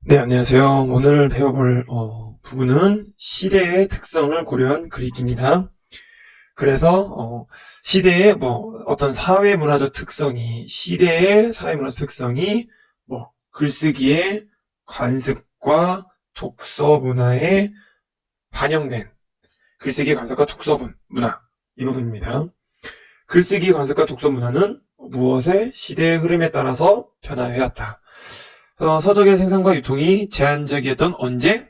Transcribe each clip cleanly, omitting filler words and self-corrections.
네, 안녕하세요. 오늘 배워볼 부분은 시대의 특성을 고려한 글쓰기입니다. 그래서 시대의 어떤 사회문화적 특성이 시대의 사회문화적 특성이 글쓰기의 관습과 독서 문화에 반영된 글쓰기 관습과 독서 문화 이 부분입니다. 글쓰기 관습과 독서 문화는 무엇의 시대의 흐름에 따라서 변화해왔다. 서적의 생산과 유통이 제한적이었던 언제?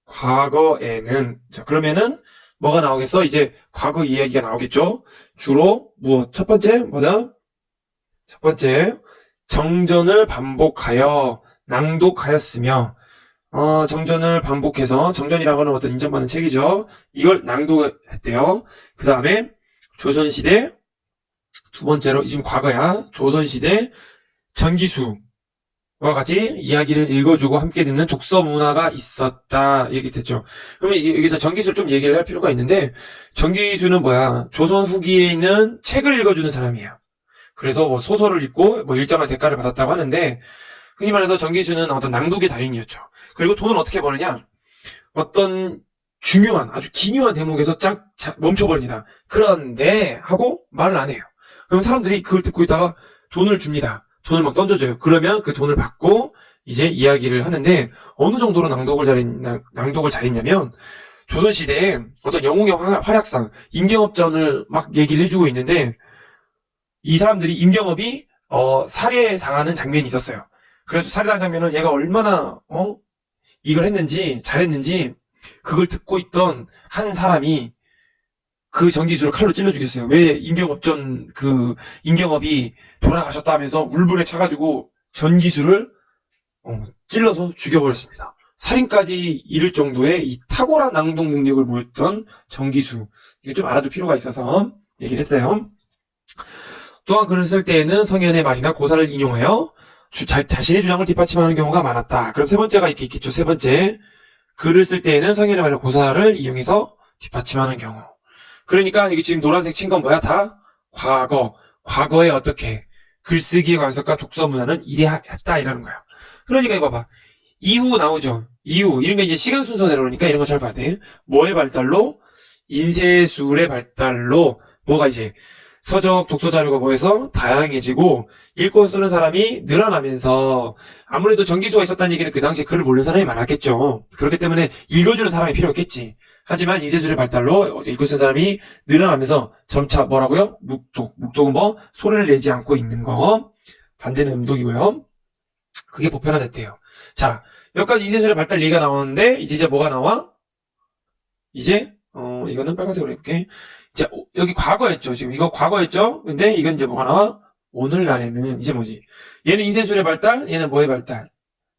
과거에는. 자, 그러면은 뭐가 나오겠어? 이제 과거 이야기가 나오겠죠? 주로 무엇? 첫 번째 뭐다? 첫 번째 정전을 반복하여 낭독하였으며 정전을 반복해서 정전이라고 하는 어떤 인정받는 책이죠. 이걸 낭독했대요. 그 다음에 조선시대 두 번째로 지금 과거야. 조선시대 전기수 와 같이 이야기를 읽어주고 함께 듣는 독서 문화가 있었다 얘기했죠. 그러면 여기서 전기수를 좀 얘기를 할 필요가 있는데 전기수는 뭐야? 조선 후기에 있는 책을 읽어주는 사람이에요. 그래서 소설을 읽고 일정한 대가를 받았다고 하는데 흔히 말해서 전기수는 어떤 낭독의 달인이었죠. 그리고 돈을 어떻게 버느냐? 어떤 중요한 아주 기묘한 대목에서 짝 멈춰버립니다. 그런데 하고 말을 안 해요. 그럼 사람들이 그걸 듣고 있다가 돈을 줍니다. 돈을 막 던져줘요. 그러면 그 돈을 받고 이제 이야기를 하는데 어느 정도로 낭독을 잘했냐면 조선시대에 어떤 영웅의 활약상 임경업전을 막 얘기를 해주고 있는데 이 사람들이 임경업이 살해당하는 장면이 있었어요. 그래서 살해당한 장면을 얘가 얼마나 이걸 했는지 잘했는지 그걸 듣고 있던 한 사람이 그 전기수를 칼로 찔러 죽였어요. 왜 임경업이 돌아가셨다 하면서 울분에 차가지고 전기수를 찔러서 죽여버렸습니다. 살인까지 이를 정도의 이 탁월한 낭독 능력을 보였던 전기수. 이거 좀 알아둘 필요가 있어서 얘기를 했어요. 또한 글을 쓸 때에는 성현의 말이나 고사를 인용하여 자신의 주장을 뒷받침하는 경우가 많았다. 그럼 세 번째가 이렇게 있겠죠. 세 번째. 글을 쓸 때에는 성현의 말이나 고사를 이용해서 뒷받침하는 경우. 그러니까 여기 지금 노란색 친 건 뭐야? 다 과거에 어떻게 글쓰기의 관습과 독서 문화는 이래했다 이라는 거야. 그러니까 이거 봐봐. 이후 나오죠. 이후 이런 게 이제 시간 순서대로 그러니까 이런 거 잘 봐야 돼. 뭐의 발달로? 인쇄술의 발달로 뭐가 이제 서적 독서 자료가 뭐해서 다양해지고 읽고 쓰는 사람이 늘어나면서 아무래도 전기수가 있었다는 얘기는 그 당시에 글을 모르는 사람이 많았겠죠. 그렇기 때문에 읽어주는 사람이 필요했겠지. 하지만 인쇄술의 발달로 읽고 쓰는 사람이 늘어나면서 점차 뭐라고요? 묵독은 소리를 내지 않고 읽는 거. 반대는 음독이고요. 그게 보편화됐대요. 자, 여기까지 인쇄술의 발달 얘기가 나오는데 이제 뭐가 나와? 이제 이거는 빨간색으로 해볼게. 자, 여기 과거였죠. 지금 이거 과거였죠? 근데 이건 이제 뭐가 나와? 오늘날에는 이제 뭐지? 얘는 인쇄술의 발달, 얘는 뭐의 발달?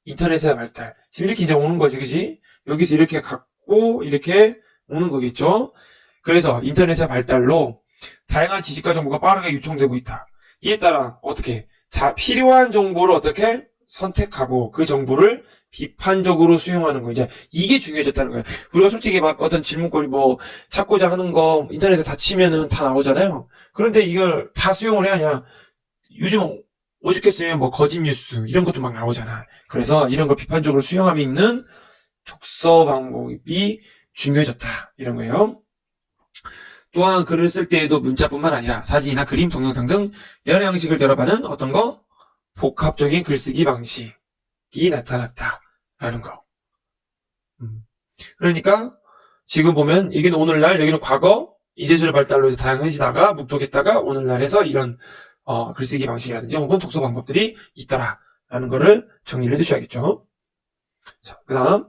인터넷의 발달. 지금 이렇게 이제 오는 거지, 그지? 여기서 이렇게 갖고 이렇게 오는 거겠죠? 그래서 인터넷의 발달로 다양한 지식과 정보가 빠르게 유통되고 있다. 이에 따라 어떻게? 자, 필요한 정보를 어떻게? 선택하고 그 정보를 비판적으로 수용하는 거. 이제 이게 중요해졌다는 거예요. 우리가 솔직히 막 어떤 질문거리 찾고자 하는 거 인터넷에 다 치면은 다 나오잖아요. 그런데 이걸 다 수용을 해야 하냐? 요즘 오죽했으면 거짓 뉴스 이런 것도 막 나오잖아. 그래서 이런 걸 비판적으로 수용함이 있는 독서 방법이 중요해졌다. 이런 거예요. 또한 글을 쓸 때에도 문자뿐만 아니라 사진이나 그림, 동영상 등 여러 양식을 결합하는 어떤 거? 복합적인 글쓰기 방식이 나타났다라는 거. 그러니까 지금 보면 여기는 오늘날, 여기는 과거, 인쇄술의 발달로 다양해지다가 묵독했다가 오늘날에서 이런 글쓰기 방식이라든지 혹은 독서 방법들이 있더라라는 거를 정리를 해두셔야겠죠. 자, 그 다음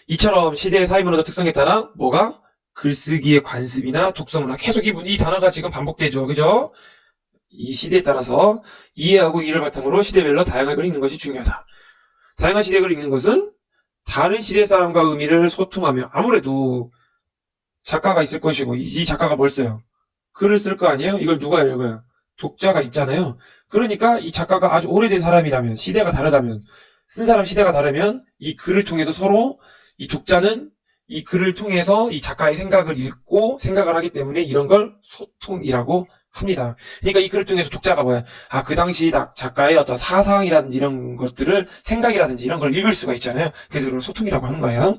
이처럼 시대의 사회문화적 특성에 따라 뭐가? 글쓰기의 관습이나 독서문화 계속 이 단어가 지금 반복되죠. 그죠? 이 시대에 따라서 이해하고 이를 바탕으로 시대별로 다양한 글을 읽는 것이 중요하다. 다양한 시대 글을 읽는 것은 다른 시대 사람과 의미를 소통하며 아무래도 작가가 있을 것이고 이 작가가 뭘 써요? 글을 쓸 거 아니에요? 이걸 누가 읽어요? 독자가 있잖아요. 그러니까 이 작가가 아주 오래된 사람이라면 시대가 다르다면 쓴 사람 시대가 다르면 이 글을 통해서 서로 이 독자는 이 글을 통해서 이 작가의 생각을 읽고 생각을 하기 때문에 이런 걸 소통이라고 합니다. 그러니까 이 글을 통해서 독자가 뭐야? 아, 그 당시 작가의 어떤 사상이라든지 이런 것들을, 생각이라든지 이런 걸 읽을 수가 있잖아요. 그래서 그걸 소통이라고 하는 거예요.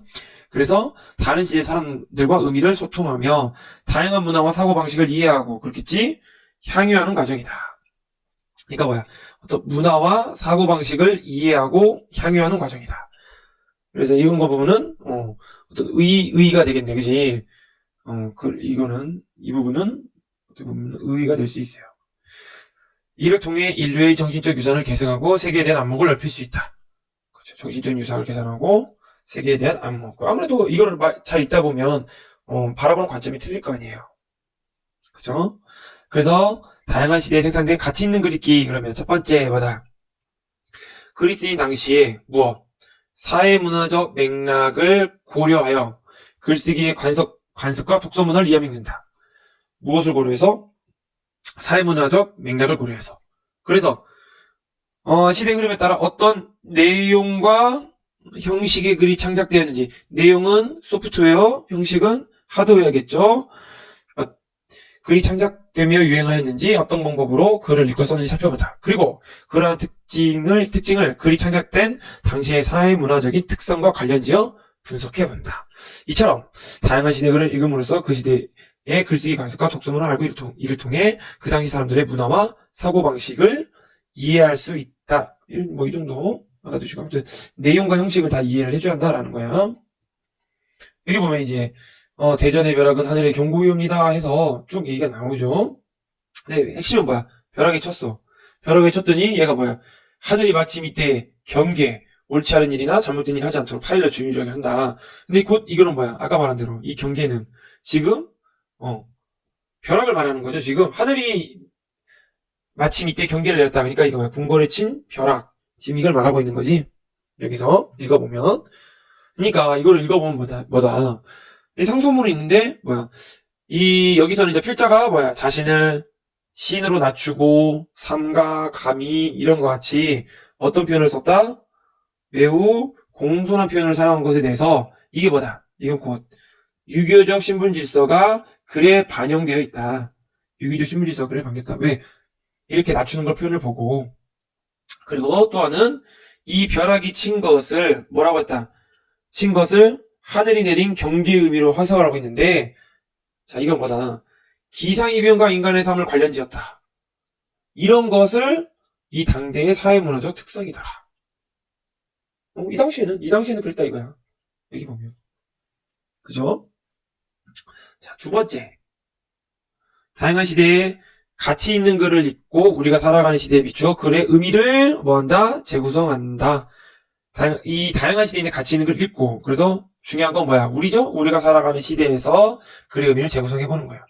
그래서 다른 시대 사람들과 의미를 소통하며 다양한 문화와 사고방식을 이해하고 그렇겠지? 향유하는 과정이다. 그러니까 뭐야? 어떤 문화와 사고방식을 이해하고 향유하는 과정이다. 그래서 이런 거 보면은, 어떤 의의가 되겠네, 그지? 이 부분은 어떻게 보면 의의가 될 수 있어요. 이를 통해 인류의 정신적 유산을 계승하고 세계에 대한 안목을 넓힐 수 있다. 그렇죠. 정신적 유산을 계산하고 세계에 대한 안목. 아무래도 이거를 잘 읽다 보면 바라보는 관점이 틀릴 거 아니에요. 그죠? 그래서 다양한 시대에 생산된 가치 있는 글읽기. 그러면 첫 번째 뭐다? 그리스인 당시에 무엇? 사회문화적 맥락을 고려하여 글쓰기의 관습과 독서 문화를 이해하는다. 무엇을 고려해서? 사회문화적 맥락을 고려해서. 그래서 시대 흐름에 따라 어떤 내용과 형식의 글이 창작되었는지, 내용은 소프트웨어, 형식은 하드웨어겠죠. 글이 창작되며 유행하였는지 어떤 방법으로 글을 읽고 썼는지 살펴본다. 그리고 그러한 특징을 글이 창작된 당시의 사회문화적인 특성과 관련지어 분석해본다. 이처럼 다양한 시대 글을 읽음으로써 그 시대의 글쓰기 관습과 독서문을 알고 이를 통해 그 당시 사람들의 문화와 사고방식을 이해할 수 있다. 이 정도 알아두시고, 아무튼 내용과 형식을 다 이해를 해줘야 한다라는 거야. 여기 보면 이제 대전의 벼락은 하늘의 경고위옵니다 해서 쭉 얘기가 나오죠. 네, 핵심은 뭐야? 벼락에 쳤어. 벼락에 쳤더니 얘가 뭐야? 하늘이 마침 이때 경계, 옳지 않은 일이나 잘못된 일을 하지 않도록 타일러 주의하게 한다. 근데 곧 이거는 뭐야? 아까 말한 대로 이 경계는 지금 벼락을 말하는 거죠. 지금 하늘이 마침 이때 경계를 내렸다. 그러니까 이거 뭐야? 궁궐에 친 벼락. 지금 이걸 말하고 있는 거지. 여기서 읽어보면. 그러니까 이거를 읽어보면 뭐다? 이 상소문이 있는데 뭐야? 여기서는 이제 필자가 뭐야? 자신을 시인으로 낮추고 삼가, 감히 이런 것 같이 어떤 표현을 썼다? 매우 공손한 표현을 사용한 것에 대해서 이게 뭐다? 이건 곧 유교적 신분 질서가 글에 반영되어 있다. 유교적 신분 질서가 글에 반영됐다. 왜? 이렇게 낮추는 걸 표현을 보고. 그리고 또 하나는 이 벼락이 친 것을 뭐라고 했다? 친 것을 하늘이 내린 경계의 의미로 해석을 하고 있는데, 자, 이건 뭐다? 기상이변과 인간의 삶을 관련지었다. 이런 것을 이 당대의 사회문화적 특성이더라. 이 당시에는 그랬다 이거야. 여기 보면. 그죠? 자, 두 번째. 다양한 시대에 가치 있는 글을 읽고 우리가 살아가는 시대에 비추어 글의 의미를 뭐한다? 재구성한다. 이 다양한 시대에 있는 가치 있는 글을 읽고, 그래서 중요한 건 뭐야? 우리가 살아가는 시대에서 글의 의미를 재구성해보는 거야.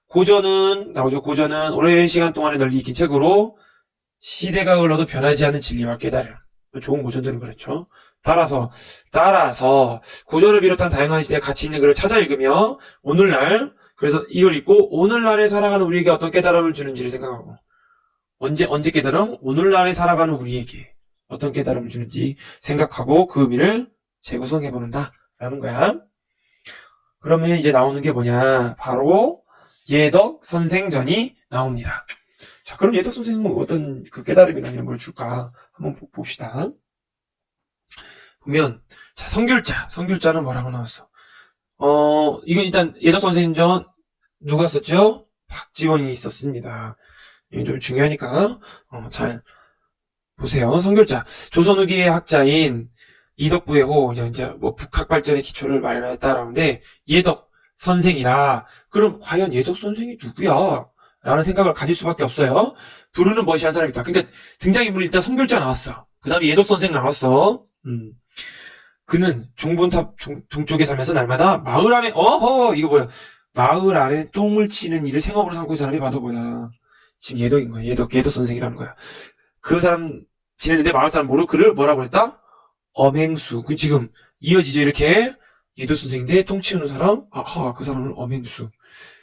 고전은 오랜 시간 동안에 널리 익힌 책으로 시대가 흘러도 변하지 않는 진리와 깨달음. 좋은 고전들은 그렇죠. 따라서 고전을 비롯한 다양한 시대의 가치 있는 글을 찾아 읽으며 오늘날, 그래서 이걸 읽고 오늘날에 살아가는 우리에게 어떤 깨달음을 주는지를 생각하고, 언제 깨달음? 오늘날에 살아가는 우리에게 어떤 깨달음을 주는지 생각하고 그 의미를 재구성해보는다 라는 거야. 그러면 이제 나오는 게 뭐냐? 바로 예덕 선생전이 나옵니다. 자, 그럼 예덕 선생은 어떤 그 깨달음이나 이런 걸 줄까? 한번 봅시다. 보면, 자, 성귤자는 뭐라고 나왔어? 이건 일단 예덕 선생전 누가 썼죠? 박지원이 있었습니다. 이게 좀 중요하니까, 잘 보세요. 성귤자. 조선 후기의 학자인 이덕부의호, 이제 뭐 북학 발전의 기초를 마련하였다라는데, 예덕 선생이라, 그럼 과연 예덕 선생이 누구야? 라는 생각을 가질 수밖에 없어요. 부르는 멋이한 사람이다. 그러니까 등장인물이 일단 성귤자 나왔어. 그 다음에 예덕 선생 나왔어. 그는 종본탑 동쪽에 살면서 날마다 마을 안에, 이거 뭐야? 마을 안에 똥을 치는 일을 생업으로 삼고 있는 사람이 봐도 뭐야? 지금 예덕인 거야. 예덕 선생이라는 거야. 그 사람 지냈는데 마을 사람 모르고 그를 뭐라고 했다? 엄행수. 그 지금 이어지죠, 이렇게. 예덕 선생인데 똥 치우는 사람? 그 사람은 엄행수.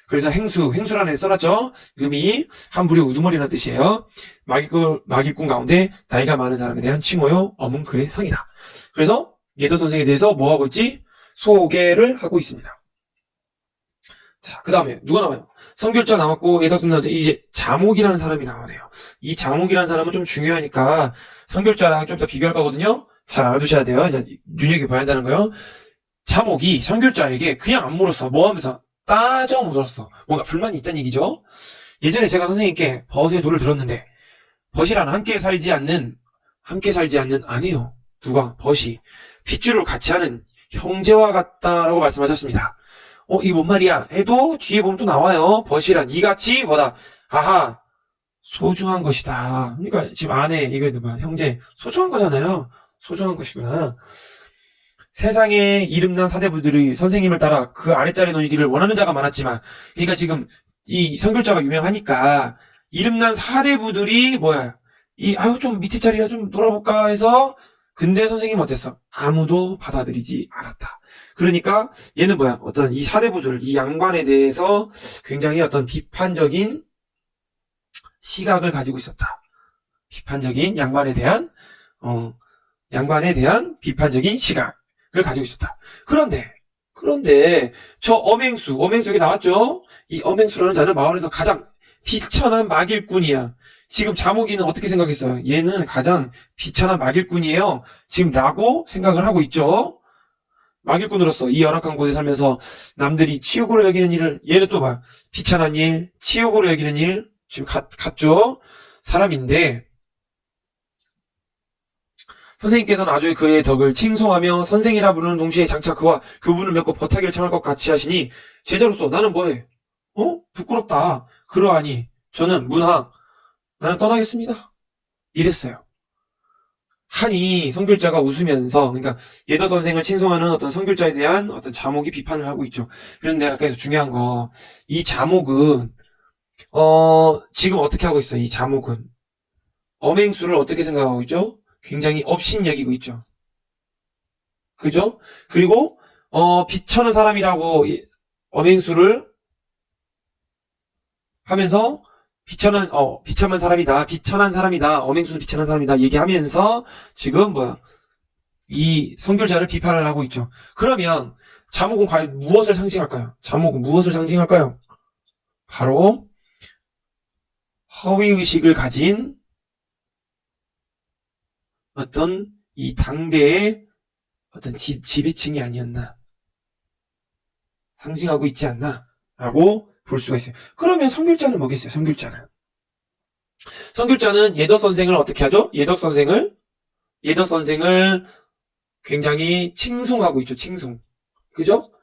그래서 행수라는 애 써놨죠? 의미, 한 부류의 우두머리라는 뜻이에요. 막일꾼 가운데 나이가 많은 사람에 대한 칭호요, 엄은 그의 성이다. 그래서 예덕 선생에 대해서 뭐 하고 있지? 소개를 하고 있습니다. 자, 그 다음에 누가 나와요? 성결자 나왔고 예덕선 나왔죠. 이제 자목이라는 사람이 나오네요. 이 자목이라는 사람은 좀 중요하니까 성결자랑 좀 더 비교할 거거든요. 잘 알아두셔야 돼요. 이제 눈여겨봐야 한다는 거예요. 자목이 성결자에게 그냥 안 물었어. 뭐 하면서? 따져 물었어. 뭔가 불만이 있다는 얘기죠. 예전에 제가 선생님께 벗의 도를 들었는데 벗이란 함께 살지 않는 아니에요. 누가? 벗이 핏줄을 같이 하는 형제와 같다라고 말씀하셨습니다. 이게 뭔 말이야? 해도 뒤에 보면 또 나와요. 벗이란 이같이 뭐다? 아하, 소중한 것이다. 그러니까 지금 안에 이거 뭐 형제 소중한 거잖아요. 소중한 것이구나. 세상에 이름난 사대부들이 선생님을 따라 그 아랫자리에 놓이기를 원하는 자가 많았지만, 그러니까 지금 이 성결자가 유명하니까 이름난 사대부들이 뭐야? 좀 밑에 자리야 좀 놀아볼까 해서 근데 선생님 어땠어? 아무도 받아들이지 않았다. 그러니까 얘는 뭐야? 어떤 이 사대부들, 이 양반에 대해서 굉장히 어떤 비판적인 시각을 가지고 있었다. 비판적인 양반에 대한 비판적인 시각을 가지고 있었다. 그런데 저 엄행수 여기 나왔죠? 이 엄행수라는 자는 마을에서 가장 비천한 마길꾼이야. 지금 자목이는 어떻게 생각했어요? 얘는 가장 비천한 마길꾼이에요. 지금 라고 생각을 하고 있죠. 마길꾼으로서 이 열악한 곳에 살면서 남들이 치욕으로 여기는 일을 얘는 또 봐. 비천한 일, 치욕으로 여기는 일 지금 갔죠. 사람인데 선생님께서는 아주 그의 덕을 칭송하며 선생이라 부르는 동시에 장차 그와 교분을 맺고 버타기를 청할 것 같이 하시니 제자로서 나는 뭐해? 부끄럽다. 그러하니 저는 문학 나는 떠나겠습니다. 이랬어요. 하니 성결자가 웃으면서 그러니까 예더 선생을 칭송하는 어떤 성결자에 대한 어떤 자목이 비판을 하고 있죠. 그런데 아까 중요한 거 이 자목은 지금 어떻게 하고 있어? 이 자목은 엄행수를 어떻게 생각하고 있죠? 굉장히 업신여기고 있죠. 그죠? 그리고 비천한 사람이라고 엄행수를 하면서 비천한 사람이다. 엄행수는 비천한 사람이다. 얘기하면서 지금 이 성결자를 비판을 하고 있죠. 그러면 자목은 과연 무엇을 상징할까요? 바로 허위의식을 가진 어떤 이 당대의 어떤 지배층이 아니었나 상징하고 있지 않나 라고 볼 수가 있어요. 그러면 성결자는 뭐겠어요? 성결자는 예덕 선생을 어떻게 하죠? 예덕 선생을 굉장히 칭송하고 있죠. 칭송. 그죠?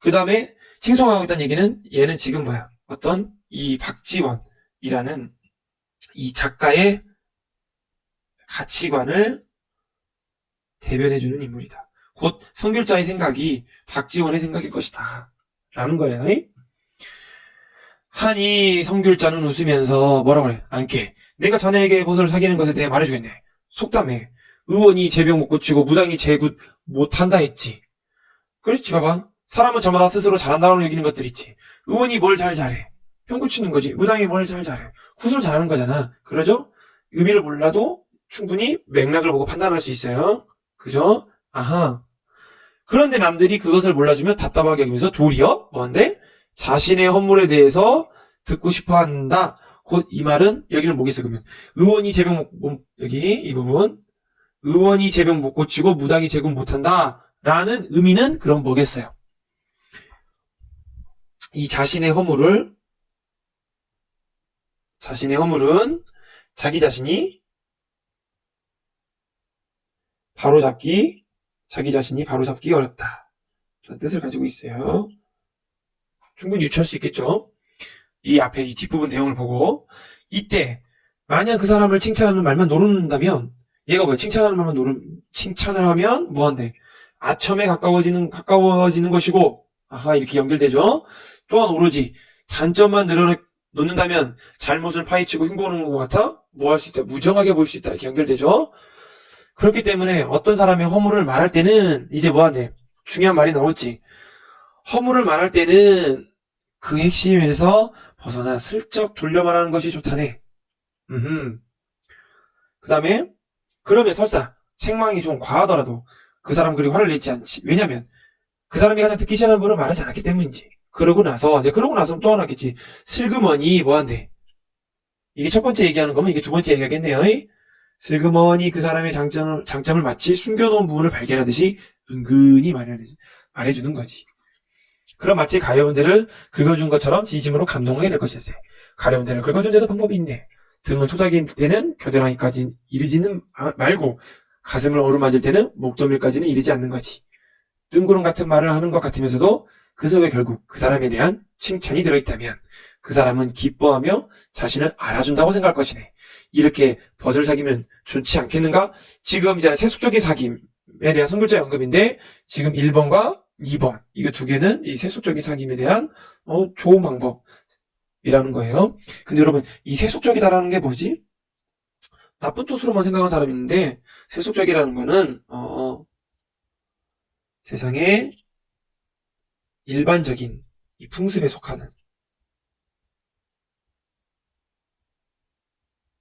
그 다음에 칭송하고 있다는 얘기는 얘는 지금 어떤 이 박지원이라는 이 작가의 가치관을 대변해주는 인물이다. 곧 성결자의 생각이 박지원의 생각일 것이다. 라는 거예요. 하니 성결자는 웃으면서 뭐라고 그래? 안케. 내가 자네에게 벗을 사귀는 것에 대해 말해주겠네. 속담에 의원이 제병 못 고치고 무당이 제굿 못한다 했지. 그렇지 봐봐. 사람은 저마다 스스로 잘한다고 여기는 것들 있지. 의원이 뭘 잘 잘해. 병 고치는 거지. 무당이 뭘 잘 잘해. 굿을 잘하는 거잖아. 그러죠? 의미를 몰라도 충분히 맥락을 보고 판단할 수 있어요. 그죠? 아하. 그런데 남들이 그것을 몰라주면 답답하게 여기면서 도리어 뭔데? 자신의 허물에 대해서 듣고 싶어 한다. 곧 이 말은 여기는 뭐겠어 그러면 의원이 제병 여기 이 부분 의원이 제병 못 고치고 무당이 제군 못한다 라는 의미는 그럼 뭐겠어요? 이 자신의 허물은 자기 자신이 바로잡기 어렵다. 라는 뜻을 가지고 있어요. 충분히 유추할 수 있겠죠? 이 앞에 이 뒷부분 내용을 보고 이때 만약 그 사람을 칭찬하는 말만 노른다면 얘가 칭찬을 하면 뭐한대? 아첨에 가까워지는 것이고 아하 이렇게 연결되죠? 또한 오로지 단점만 늘어놓는다면 잘못을 파헤치고 흉보는 것 같아? 뭐 할 수 있다? 무정하게 보일 수 있다. 이렇게 연결되죠? 그렇기 때문에 어떤 사람의 허물을 말할 때는 이제 뭐한대? 중요한 말이 나오지. 허물을 말할 때는 그 핵심에서 벗어나 슬쩍 돌려 말하는 것이 좋다네. 그 다음에 그러면 설사 책망이 좀 과하더라도 그 사람 그리 화를 내지 않지. 왜냐면 그 사람이 가장 듣기 싫어하는 말을 말하지 않았기 때문이지. 그러고 나서 또 하나 있겠지. 슬그머니 뭐 한대. 이게 첫 번째 얘기하는 거면 이게 두 번째 얘기하겠네요. 슬그머니 그 사람의 장점을 마치 숨겨놓은 부분을 발견하듯이 은근히 말해주는 거지. 그럼 마치 가려운 데를 긁어준 것처럼 진심으로 감동하게 될 것일세. 가려운 데를 긁어준 데도 방법이 있네. 등을 토닥일 때는 겨드랑이까지 이르지는 말고 가슴을 어루만질 때는 목도밀까지는 이르지 않는 거지. 뜬구름 같은 말을 하는 것 같으면서도 그 속에 결국 그 사람에 대한 칭찬이 들어있다면 그 사람은 기뻐하며 자신을 알아준다고 생각할 것이네. 이렇게 벗을 사귀면 좋지 않겠는가? 지금 이제 세속적인 사귐에 대한 선글자 언급인데 지금 1번과 2번 이거 두 개는 이 세속적인 사귐에 대한 좋은 방법이라는 거예요. 근데 여러분 이 세속적이다라는 게 뭐지? 나쁜 뜻으로만 생각하는 사람이 있는데 세속적이라는 거는 세상의 일반적인 이 풍습에 속하는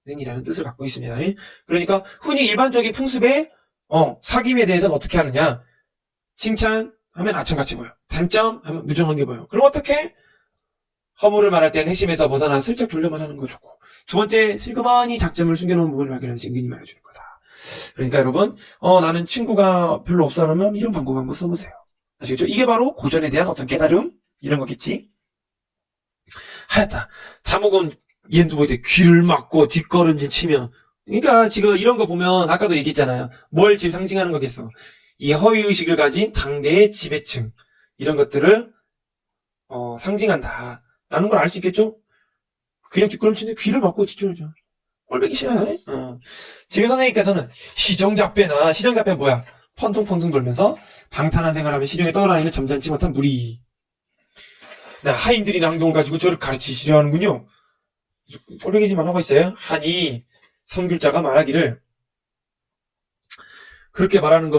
이라는 뜻을 갖고 있습니다. 그러니까 흔히 일반적인 풍습의 사귐에 대해서는 어떻게 하느냐? 칭찬하면 아첨같이 보여. 단점하면 무정하게 보여. 그럼 어떻게? 허물을 말할 때는 핵심에서 벗어나 슬쩍 돌려만 하는 거 좋고. 두 번째, 슬그머니 장점을 숨겨놓은 부분을 발견해서 은근히 말해주는 거다. 그러니까 여러분, 나는 친구가 별로 없어 하면 이런 방법 한번 써보세요. 아시겠죠? 이게 바로 고전에 대한 어떤 깨달음? 이런 거겠지? 하였다. 자목은 얘도 뭐 이제 귀를 막고 뒷걸음질 치면 그러니까 지금 이런 거 보면 아까도 얘기했잖아요. 뭘 지금 상징하는 거겠어. 이 허위의식을 가진 당대의 지배층 이런 것들을 상징한다 라는 걸 알 수 있겠죠. 그냥 뒷걸음치는데 귀를 막고 뒷걸음질 꼴보기 싫어요. 지금 선생님께서는 시정잡배는 뭐야? 펀둥펀둥 돌면서 방탄한 생활하면 시중에 떠다니는 점잖지 못한 무리. 하인들이 낭독을 가지고 저를 가르치시려 하는군요. 꼴보기지만 하고 있어요. 하니 선귤자가 말하기를 그렇게 말하는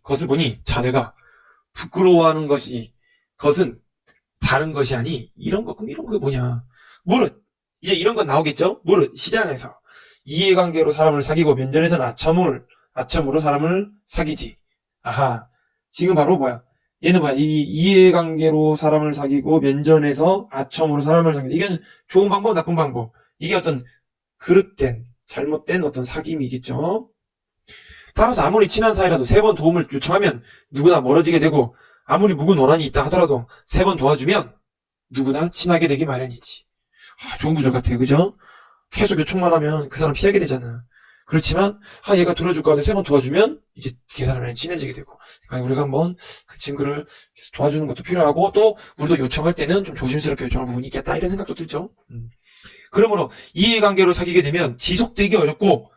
것을 보니 자네가 부끄러워하는 것은 다른 것이 아니 이런 거 그럼 이런 거 뭐냐? 무릇 이제 이런 건 나오겠죠? 무릇 시장에서 이해관계로 사람을 사귀고 면전에서는 아첨으로 사람을 사귀지. 아하 지금 바로 뭐야? 얘는 뭐야? 이 이해관계로 사람을 사귀고 면전에서 아첨으로 사람을 사귀는 이게 좋은 방법, 나쁜 방법. 이게 어떤 그릇된, 잘못된 어떤 사귐이겠죠. 따라서 아무리 친한 사이라도 3번 도움을 요청하면 누구나 멀어지게 되고 아무리 묵은 원한이 있다 하더라도 3번 도와주면 누구나 친하게 되기 마련이지. 좋은 구절 같아요. 그죠? 계속 요청만 하면 그 사람 피하게 되잖아. 그렇지만 얘가 들어줄 거 같은데 3번 도와주면 이제 그 사람이랑 친해지게 되고 그러니까 우리가 한번 그 친구를 계속 도와주는 것도 필요하고 또 우리도 요청할 때는 좀 조심스럽게 요청할 부분이 있겠다 이런 생각도 들죠. 그러므로 이해관계로 사귀게 되면 지속되기 어렵고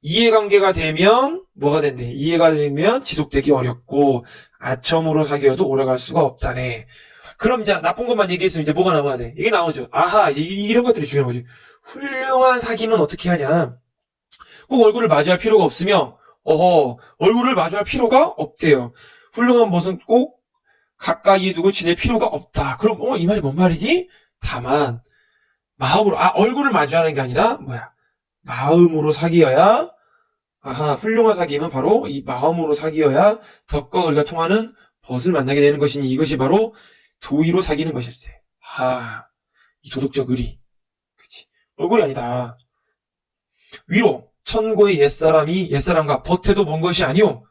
이해관계가 되면 뭐가 된대? 이해가 되면 지속되기 어렵고 아첨으로 사귀어도 오래갈 수가 없다네. 그럼 이제 나쁜 것만 얘기했으면 이제 뭐가 나와야 돼? 이게 나오죠. 이제 이런 것들이 중요한 거지. 훌륭한 사귐은 어떻게 하냐? 꼭 얼굴을 마주할 필요가 없으며 얼굴을 마주할 필요가 없대요. 훌륭한 것은 꼭 가까이 두고 지낼 필요가 없다. 그럼 이 말이 뭔 말이지? 다만 마음으로 얼굴을 마주하는 게 아니라 마음으로 사귀어야 훌륭한 사귐은 바로 이 마음으로 사귀어야 덕과 의가 통하는 벗을 만나게 되는 것이니 이것이 바로 도의로 사귀는 것일세. 이 도덕적 의리. 그치. 얼굴이 아니다. 위로 천고의 옛사람과 벗해도 먼 것이 아니오.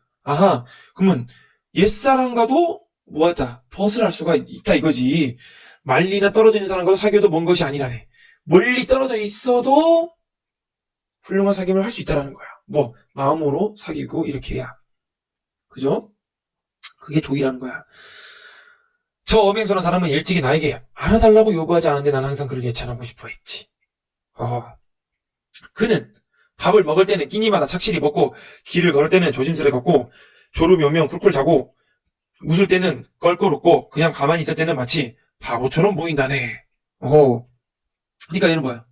그러면 옛사람과도 뭐하다 벗을 할 수가 있다 이거지. 말리나 떨어져 있는 사람과도 사귀어도 먼 것이 아니라네. 멀리 떨어져 있어도 훌륭한 사귐을 할 수 있다라는 거야. 마음으로 사귀고 이렇게 해야. 그죠? 그게 도의라는 거야. 저 어맹선한 사람은 일찍이 나에게 알아달라고 요구하지 않았는데 나는 항상 그를 예찬하고 싶어 했지. 그는 밥을 먹을 때는 끼니마다 착실히 먹고 길을 걸을 때는 조심스레 걷고 졸음이 오면 쿨쿨 자고 웃을 때는 껄껄 웃고 그냥 가만히 있을 때는 마치 바보처럼 보인다네. 그러니까 얘는 뭐야?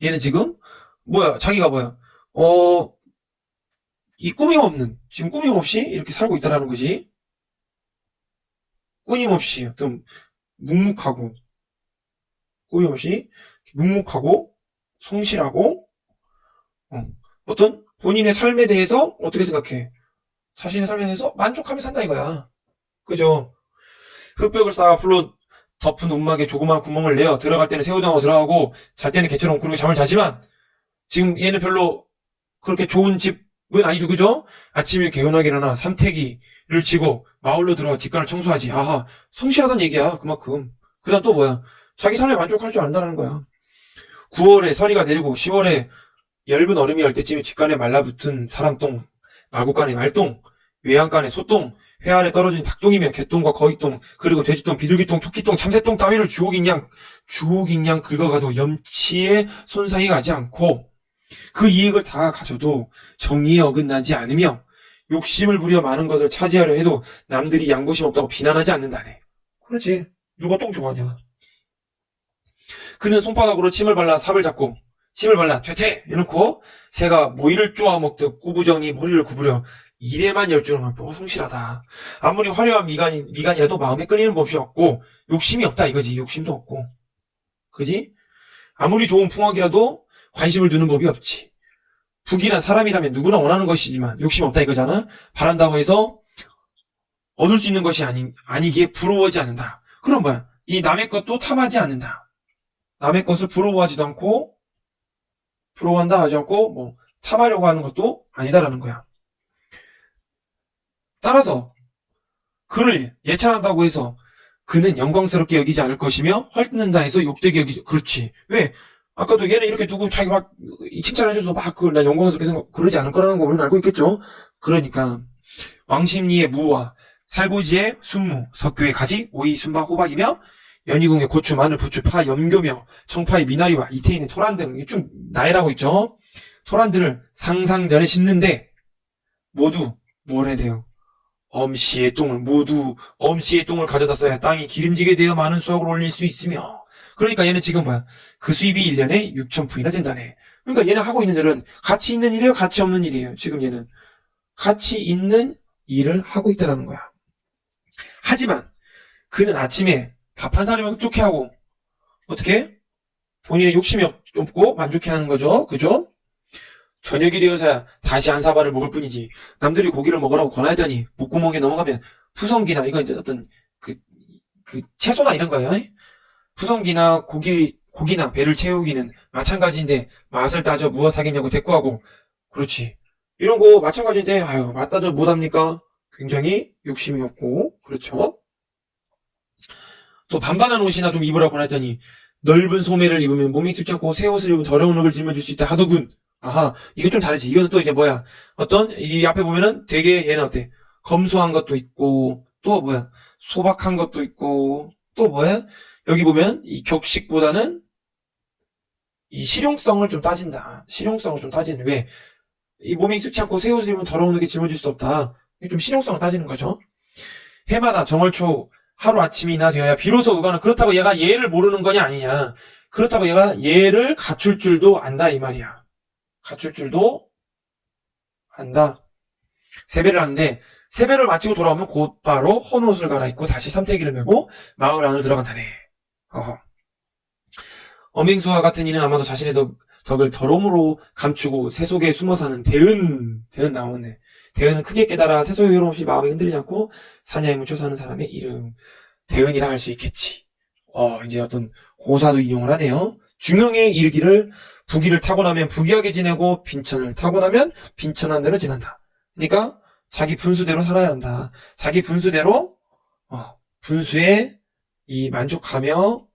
얘는 지금 자기가 이 지금 꾸밈 없이 이렇게 살고 있다라는 거지. 꾸밈 없이 어떤 묵묵하고 성실하고 어떤 본인의 삶에 대해서 어떻게 생각해? 자신의 삶에 대해서 만족하며 산다 이거야. 그죠? 흙벽을 쌓아 풀로 덮은 움막에 조그마한 구멍을 내어 들어갈 때는 새우등하고 들어가고 잘 때는 개처럼 웅크리고 잠을 자지만 지금 얘는 별로 그렇게 좋은 집은 아니죠. 그죠? 아침에 개운하게 일어나 삼태기를 치고 마을로 들어가 뒷간을 청소하지. 아하, 성실하다는 얘기야. 그만큼. 그 다음 또 뭐야? 자기 삶에 만족할 줄 안다는 거야. 9월에 서리가 내리고 10월에 엷은 얼음이 열 때쯤에 뒷간에 말라붙은 사람똥, 마구간에 말똥, 외양간에 소똥, 회 아래 떨어진 닭똥이며 개똥과 거위똥, 그리고 돼지똥, 비둘기똥, 토끼똥, 참새똥 따위를 주옥인양 긁어가도 염치에 손상이 가지 않고 그 이익을 다 가져도 정의에 어긋나지 않으며 욕심을 부려 많은 것을 차지하려 해도 남들이 양보심 없다고 비난하지 않는다네. 그렇지. 누가 똥 좋아하냐. 그는 손바닥으로 침을 발라 삽을 잡고 침을 발라 퇴퇴 해놓고 새가 모이를 쪼아먹듯 꾸부정이 머리를 구부려 일에만 열중을 하고 성실하다. 아무리 화려한 미간이라도 마음에 끌리는 법이 없고 욕심이 없다 이거지. 욕심도 없고. 그지? 아무리 좋은 풍악이라도 관심을 두는 법이 없지. 북이나 사람이라면 누구나 원하는 것이지만 욕심 없다 이거잖아. 바란다고 해서 얻을 수 있는 것이 아니기에 부러워하지 않는다. 그럼 뭐야? 이 남의 것도 탐하지 않는다. 남의 것을 부러워하지도 않고 부러워한다 하지 않고 뭐 탐하려고 하는 것도 아니다라는 거야. 따라서 그를 예찬한다고 해서 그는 영광스럽게 여기지 않을 것이며 헐뜯는다 해서 욕되게 여기지. 그렇지. 왜? 아까도 얘는 이렇게 누구 자기 막 칭찬해줘서 막 그걸 난 영광스럽게 생각 그러지 않을 거라는 거 우리는 알고 있겠죠. 그러니까 왕십리의 무와 살고지의 순무, 석교의 가지, 오이, 순박, 호박이며 연희궁의 고추, 마늘, 부추, 파, 염교며 청파의 미나리와 이태인의 토란 등 쭉 나열하고 있죠. 토란들을 상상전에 심는데 모두 뭘 해야 돼요? 엄씨의 똥을 가져다 써야 땅이 기름지게 되어 많은 수확을 올릴 수 있으며 그러니까 얘는 지금 뭐야? 그 수입이 1년에 6,000푼이나 된다네. 그러니까 얘는 하고 있는 일은 가치 있는 일이에요? 가치 없는 일이에요? 지금 얘는 가치 있는 일을 하고 있다는 거야. 하지만 그는 아침에 밥 한 사람을 흡족해하고 어떻게? 본인의 욕심이 없고 만족해하는 거죠. 그죠? 저녁이 되어서야 다시 한 사발을 먹을 뿐이지 남들이 고기를 먹으라고 권하더니 목구멍에 넘어가면 푸성기나 이건 이제 어떤 그 채소나 이런 거예요. 푸성기나 고기나 배를 채우기는 마찬가지인데 맛을 따져 무엇하겠냐고 대꾸하고 그렇지. 이런 거 마찬가지인데 아유 맛 따져 무엇합니까? 굉장히 욕심이 없고 그렇죠. 또 반반한 옷이나 좀 입으라고 권하더니 넓은 소매를 입으면 몸이 수척고 새 옷을 입으면 더러운 옷을 짊어질 수 있다 하더군. 아하, 이건 좀 다르지. 이거는 또 이제 뭐야. 이 앞에 보면은 되게 얘는 어때? 검소한 것도 있고, 또 뭐야. 소박한 것도 있고, 또 뭐야. 여기 보면 이 격식보다는 이 실용성을 좀 따진다. 실용성을 좀 따지는. 왜? 이 몸이 익숙치 않고 새 옷을 입으면 더러운 옷에 짊어질 수 없다. 좀 실용성을 따지는 거죠. 해마다 정월초 하루아침이나 되어야 비로소 의관은 그렇다고 얘가 예를 모르는 거냐 아니냐. 그렇다고 얘가 예를 갖출 줄도 안다 이 말이야. 갖출 줄도 안다. 세배를 하는데 세배를 마치고 돌아오면 곧바로 헌 옷을 갈아입고 다시 삼태기를 메고 마을 안으로 들어간다네. 어맹수와 같은 이는 아마도 자신의 덕을 더러움으로 감추고 새 속에 숨어 사는 대은 나오네. 대은은 크게 깨달아 새 속의 흐름 없이 마음이 흔들리지 않고 사냐에 묻혀 사는 사람의 이름. 대은이라 할 수 있겠지. 이제 어떤 고사도 인용을 하네요. 중형에 이르기를 부귀를 타고나면 부귀하게 지내고 빈천을 타고나면 빈천한 대로 지낸다. 그러니까 자기 분수대로 살아야 한다. 자기 분수대로 분수에 이 만족하며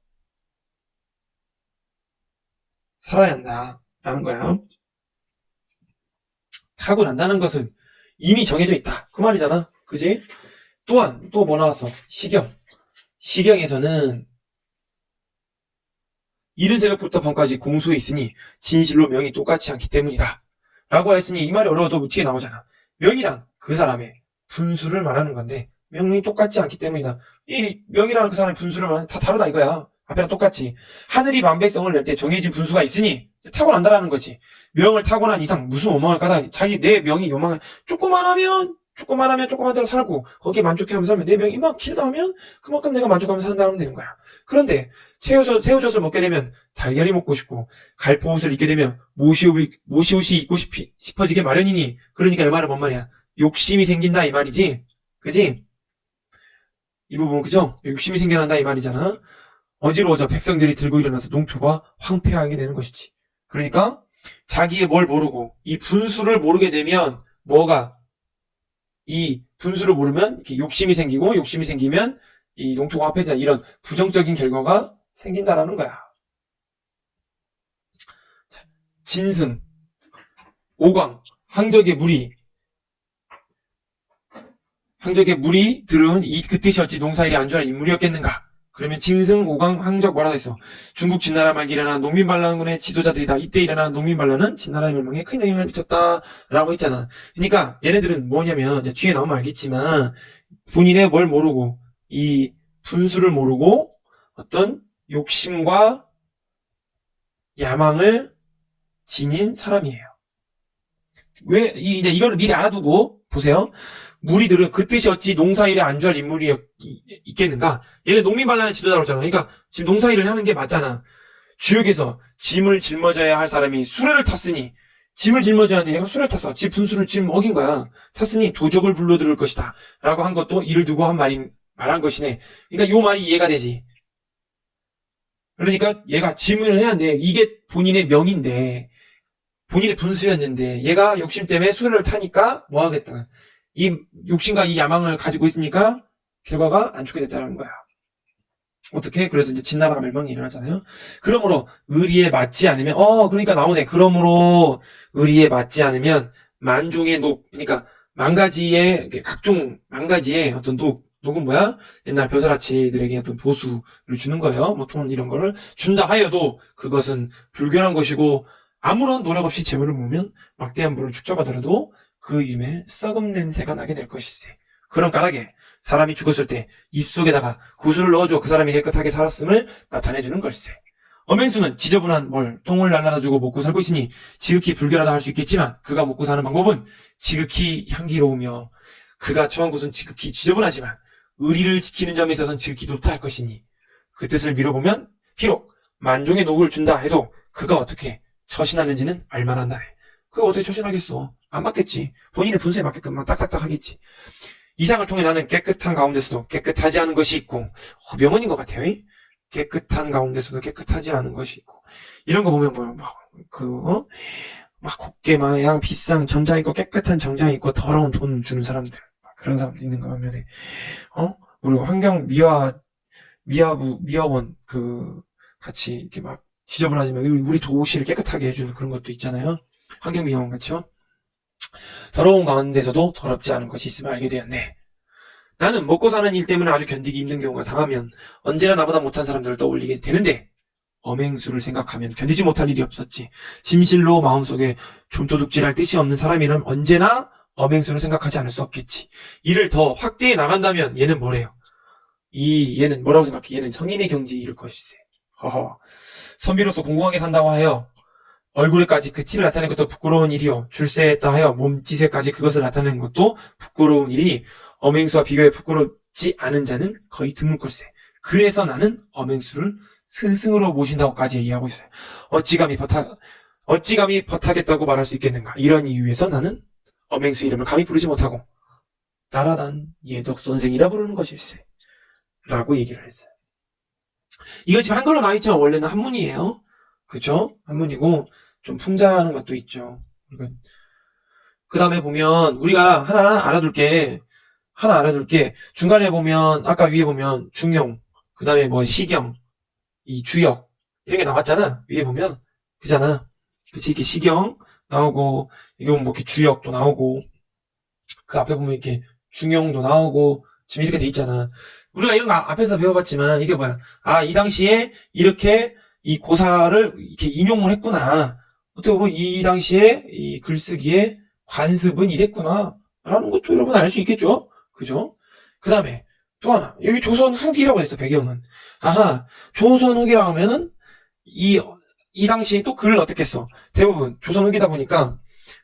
살아야 한다. 라는 거야. 타고난다는 것은 이미 정해져 있다. 그 말이잖아. 그지? 또한 또 뭐 나왔어? 시경. 시경에서는 이른 새벽부터 밤까지 공소에 있으니 진실로 명이 똑같지 않기 때문이다. 라고 했으니 이 말이 어려워도 뒤에 나오잖아. 명이란 그 사람의 분수를 말하는 건데 명이 똑같지 않기 때문이다. 이 명이라는 그 사람의 분수를 말하는 다 다르다 이거야. 앞에랑 똑같지. 하늘이 만백성을 낼 때 정해진 분수가 있으니 타고난다라는 거지. 명을 타고난 이상 무슨 원망을 까다 자기 내 명이 요망을 조그만하면 조그만 대로 살고 거기에 만족해하면서 살면 내 명이 막 길다 하면 그만큼 내가 만족하면서 산다 하면 되는 거야. 그런데 새우젓을 먹게 되면 달걀이 먹고 싶고 갈포옷을 입게 되면 모시옷이 입고 싶어지게 마련이니 그러니까 이 말은 뭔 말이야. 욕심이 생긴다 이 말이지. 그지? 이 부분, 그죠? 욕심이 생겨난다 이 말이잖아. 어지러워져 백성들이 들고 일어나서 농토가 황폐하게 되는 것이지. 그러니까 자기의 뭘 모르고 이 분수를 모르게 되면 뭐가 이 분수를 모르면 이렇게 욕심이 생기고 욕심이 생기면 이 농토가 황폐해진다 이런 부정적인 결과가 생긴다라는 거야. 자, 진승, 오광, 항적의 무리들은 그 뜻이 어찌 농사일이 안주할 인물이었겠는가? 그러면 진승, 오강, 항적 뭐라고 했어? 중국 진나라 말기 일어난 농민반란군의 지도자들이다. 이때 일어난 농민반란은 진나라의 멸망에 큰 영향을 미쳤다라고 했잖아. 그러니까 얘네들은 뭐냐면 이제 뒤에 나오면 알겠지만 본인의 뭘 모르고 이 분수를 모르고 어떤 욕심과 야망을 지닌 사람이에요. 왜 이제 이거를 미리 알아두고 보세요. 무리들은 그 뜻이 어찌 농사일에 안주할 인물이 있겠는가? 얘는 농민반란의 지도자로 잖아. 그러니까 지금 농사일을 하는 게 맞잖아. 주역에서 짐을 짊어져야 할 사람이 수레를 탔으니 짐을 짊어져야 하는데 얘가 수레를 탔어. 지 분수를 지금 어긴 거야. 탔으니 도적을 불러들을 것이다. 라고 한 것도 이를 두고 말한 것이네. 그러니까 요 말이 이해가 되지. 그러니까 얘가 짐을 해야 돼. 이게 본인의 명인데 본인의 분수였는데 얘가 욕심 때문에 수레를 타니까 뭐 하겠다. 이 욕심과 이 야망을 가지고 있으니까 결과가 안 좋게 됐다는 거야. 어떻게? 그래서 이제 진나라가 멸망이 일어나잖아요. 그러므로 의리에 맞지 않으면 그러니까 나오네. 그러므로 의리에 맞지 않으면 만종의 녹, 그러니까 각종 만가지의 어떤 녹은 뭐야? 옛날 벼슬아치들에게 어떤 보수를 주는 거예요. 뭐 돈 이런 거를 준다 하여도 그것은 불결한 것이고 아무런 노력 없이 재물을 모으면 막대한 부를 축적하더라도 그 이름에 썩음 냄새가 나게 될 것이세. 그런 까닭에 사람이 죽었을 때 입속에다가 구슬을 넣어주어 그 사람이 깨끗하게 살았음을 나타내주는 걸세. 어맹수는 지저분한 똥을 날라다주고 먹고 살고 있으니 지극히 불결하다 할 수 있겠지만 그가 먹고 사는 방법은 지극히 향기로우며 그가 처한 곳은 지극히 지저분하지만 의리를 지키는 점에 있어서는 지극히 좋다 할 것이니 그 뜻을 미뤄보면 비록 만종의 녹을 준다 해도 그가 어떻게 처신하는지는 알만한다네. 그거 어떻게 처신하겠어? 안 맞겠지. 본인의 분수에 맞게끔만 딱딱딱 하겠지. 이상을 통해 나는 깨끗한 가운데서도 깨끗하지 않은 것이 있고 명언인 것 같아요. 깨끗한 가운데서도 깨끗하지 않은 것이 있고 이런 거 보면 막 곱게 막 비싼 정장 입고 깨끗한 정장 입고 더러운 돈 주는 사람들 그런 사람들 있는 거 보면 우리 환경 미화원 같이 이렇게 막 지저분하지만 우리 도시를 깨끗하게 해주는 그런 것도 있잖아요. 환경미화원 같죠? 더러운 가운데서도 더럽지 않은 것이 있음을 알게 되었네. 나는 먹고 사는 일 때문에 아주 견디기 힘든 경우가 당하면 언제나 나보다 못한 사람들을 떠올리게 되는데 엄행수를 생각하면 견디지 못할 일이 없었지. 진실로 마음속에 좀도둑질할 뜻이 없는 사람이라면 언제나 엄행수를 생각하지 않을 수 없겠지. 이를 더 확대해 나간다면 얘는 뭐래요? 얘는 뭐라고 생각해? 얘는 성인의 경지에 이를 것이세. 선비로서 공공하게 산다고 하여 얼굴에까지 그 티를 나타내는 것도 부끄러운 일이요. 출세했다 하여 몸짓에까지 그것을 나타내는 것도 부끄러운 일이니 엄행수와 비교해 부끄럽지 않은 자는 거의 드물걸세. 그래서 나는 엄행수를 스승으로 모신다고까지 얘기하고 있어요. 어찌 감히 버타겠다고 말할 수 있겠는가. 이런 이유에서 나는 엄행수 이름을 감히 부르지 못하고 나라단 예덕 선생이라 부르는 것일세. 라고 얘기를 했어요. 이거 지금 한글로 나와있지만 원래는 한문이에요. 그쵸? 한문이고 좀 풍자하는 것도 있죠. 그 다음에 보면 우리가 하나 알아둘게 중간에 보면 아까 위에 보면 중용 그 다음에 시경 이 주역 이런 게 나왔잖아. 위에 보면 그잖아. 그치? 이렇게 시경 나오고 이게 뭐 이렇게 주역도 나오고 그 앞에 보면 이렇게 중용도 나오고 지금 이렇게 돼 있잖아. 우리가 이런 거 앞에서 배워봤지만 이게 뭐야? 이 당시에 이렇게 이 고사를 이렇게 인용을 했구나. 어떻게 보면 이 당시에 이 글쓰기에 관습은 이랬구나. 라는 것도 여러분 알 수 있겠죠? 그죠? 그 다음에 또 하나. 여기 조선 후기라고 했어, 배경은. 조선 후기라고 하면은 이 당시 또 글을 어떻게 써? 대부분 조선 후기다 보니까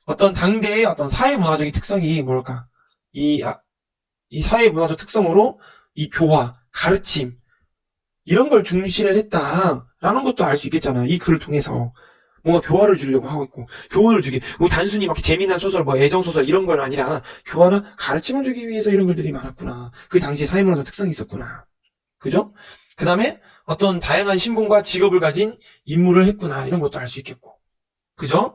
어떤 당대의 어떤 사회 문화적인 특성이 뭐랄까. 이 사회 문화적 특성으로 이 교화, 가르침, 이런 걸 중시를 했다라는 것도 알 수 있겠잖아요. 이 글을 통해서. 뭔가 교화를 주려고 하고 있고, 교훈을 주기, 뭐 단순히 막 재미난 소설, 뭐 애정소설 이런 건 아니라, 교화나 가르침을 주기 위해서 이런 글들이 많았구나. 그 당시에 사회문화적 특성이 있었구나. 그죠? 그 다음에 어떤 다양한 신분과 직업을 가진 임무를 했구나. 이런 것도 알 수 있겠고. 그죠?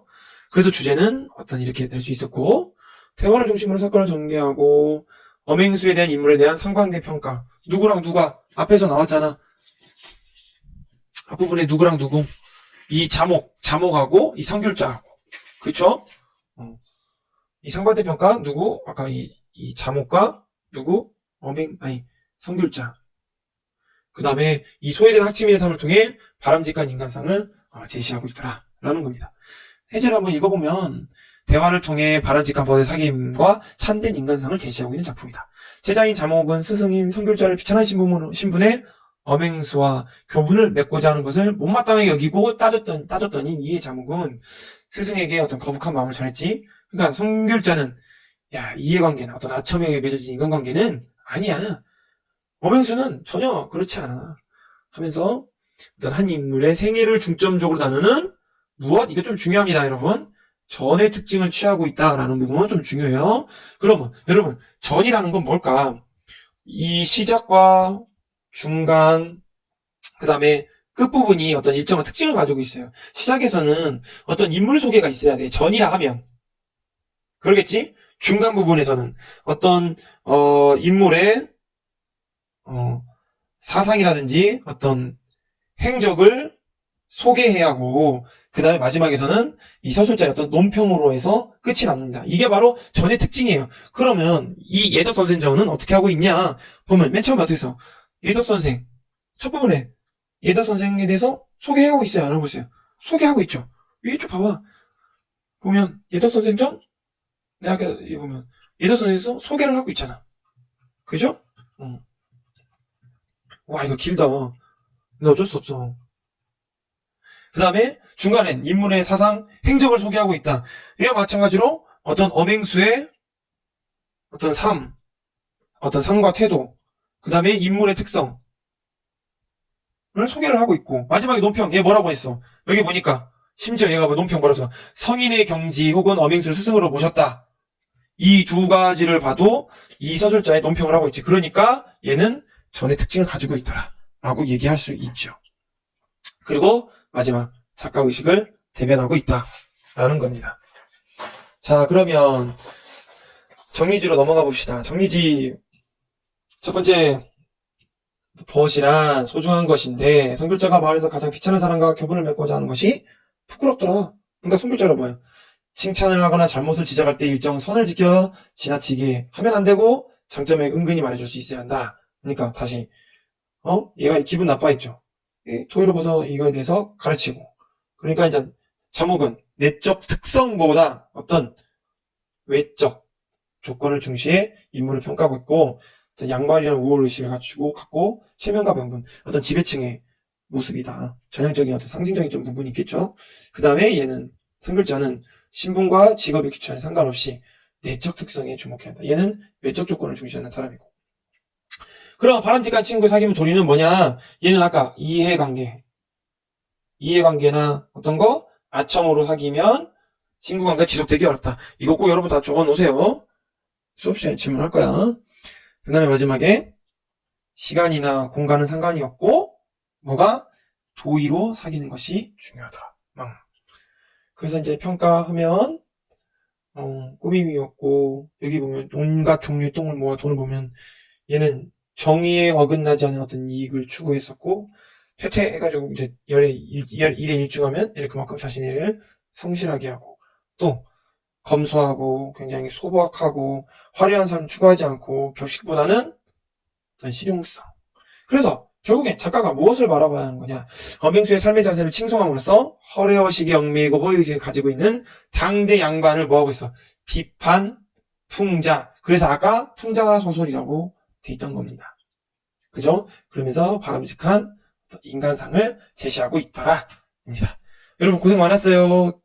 그래서 주제는 어떤 이렇게 될 수 있었고, 대화를 중심으로 사건을 전개하고, 엄행수에 대한 인물에 대한 상관계 평가. 누구랑 누가, 앞에서 나왔잖아. 앞부분에 누구랑 누구. 이 자목하고, 이 선귤자하고. 그쵸? 이 상관계 평가, 누구? 아까 이 자목과 누구? 선귤자. 그 다음에 이 소외된 학침인의 삶을 통해 바람직한 인간상을 제시하고 있더라. 라는 겁니다. 해제를 한번 읽어보면 대화를 통해 바람직한 벗의 사귐과 참된 인간상을 제시하고 있는 작품이다. 제자인 자목은 스승인 선귤자를 비천한 신분의 엄행수와 교분을 맺고자 하는 것을 못마땅하게 여기고 따졌더니 이에 자목은 스승에게 어떤 거북한 마음을 전했지. 그러니까 선귤자는 이해관계나 어떤 아첨에 맺어진 인간관계는 아니야. 엄행수는 전혀 그렇지 않아. 하면서 어떤 한 인물의 생애를 중점적으로 다루는 무엇? 이게 좀 중요합니다, 여러분. 전의 특징을 취하고 있다라는 부분은 좀 중요해요. 그러면 여러분, 전이라는 건 뭘까? 이 시작과 중간, 그 다음에 끝부분이 어떤 일정한 특징을 가지고 있어요. 시작에서는 어떤 인물 소개가 있어야 돼. 전이라 하면. 그러겠지? 중간 부분에서는 어떤 인물의 사상이라든지 어떤 행적을 소개해야 하고, 그 다음에 마지막에서는 이 서술자의 어떤 논평으로 해서 끝이 납니다. 이게 바로 전의 특징이에요. 그러면 이 예덕 선생전은 어떻게 하고 있냐? 보면 맨 처음에 어떻게 써? 예덕 선생. 첫 부분에 예덕 선생에 대해서 소개하고 있어요? 안 하고 있어요? 소개하고 있죠. 위에 쭉 봐봐. 보면 예덕 선생전? 내가 아까 보면 예덕 선생에서 소개를 하고 있잖아. 그죠? 와, 이거 길다. 근데 어쩔 수 없어. 그 다음에 중간엔 인물의 사상, 행적을 소개하고 있다. 이와 마찬가지로 어떤 엄행수의 어떤 삶, 어떤 삶과 태도, 그 다음에 인물의 특성을 소개를 하고 있고, 마지막에 논평, 얘 뭐라고 했어? 여기 보니까 심지어 얘가 논평 뭐라고 했어? 성인의 경지 혹은 엄행수를 스승으로 모셨다. 이 두 가지를 봐도 이 서술자의 논평을 하고 있지. 그러니까 얘는 전의 특징을 가지고 있더라 라고 얘기할 수 있죠. 그리고 마지막 작가의식을 대변하고 있다라는 겁니다. 자, 그러면 정리지로 넘어가 봅시다. 정리지 첫 번째, 벗이란 소중한 것인데 선귤자가 마을에서 가장 비천한 사람과 교분을 맺고자 하는 것이 부끄럽더라. 그러니까 선귤자가 뭐예요? 칭찬을 하거나 잘못을 지적할 때 일정 선을 지켜 지나치게 하면 안 되고 장점에 은근히 말해줄 수 있어야 한다. 그러니까 다시 얘가 기분 나빠했죠. 토의로 벗어 이거에 대해서 가르치고. 그러니까 이제 자목은 내적 특성보다 어떤 외적 조건을 중시해 인물을 평가하고 있고, 양말이라는 우월의식을 갖고 체면과 명분, 어떤 지배층의 모습이다. 전형적인 어떤 상징적인 좀 부분이 있겠죠. 그 다음에 얘는 선글자는 신분과 직업의 기초에 상관없이 내적 특성에 주목해야 한다. 얘는 외적 조건을 중시하는 사람이고. 그럼 바람직한 친구 사귀면 도리는 뭐냐? 얘는 아까 이해관계나 어떤 거 아첨으로 사귀면 친구관계가 지속되기 어렵다. 이거 꼭 여러분 다 적어놓으세요. 수업 시간에 질문할 거야. 그 다음에 마지막에 시간이나 공간은 상관이 없고 뭐가 도의로 사귀는 것이 중요하더라. 그래서 이제 평가하면 꾸밈이었고, 여기 보면 온갖 종류의 똥을 모아 돈을 보면 얘는 정의에 어긋나지 않은 어떤 이익을 추구했었고, 퇴퇴해가지고 이제 일에 일중하면 얘는 그만큼 자신을 성실하게 하고, 또 검소하고 굉장히 소박하고 화려한 삶을 추구하지 않고 격식보다는 어떤 실용성. 그래서 결국엔 작가가 무엇을 바라봐야 하는 거냐? 엄행수의 삶의 자세를 칭송함으로써 허례허식에 얽매이고 허위의식을 가지고 있는 당대 양반을 뭐하고 있어? 비판, 풍자. 그래서 아까 풍자 소설이라고 돼 있던 겁니다. 그죠? 그러면서 바람직한 인간상을 제시하고 있더라. 입니다. 여러분 고생 많았어요.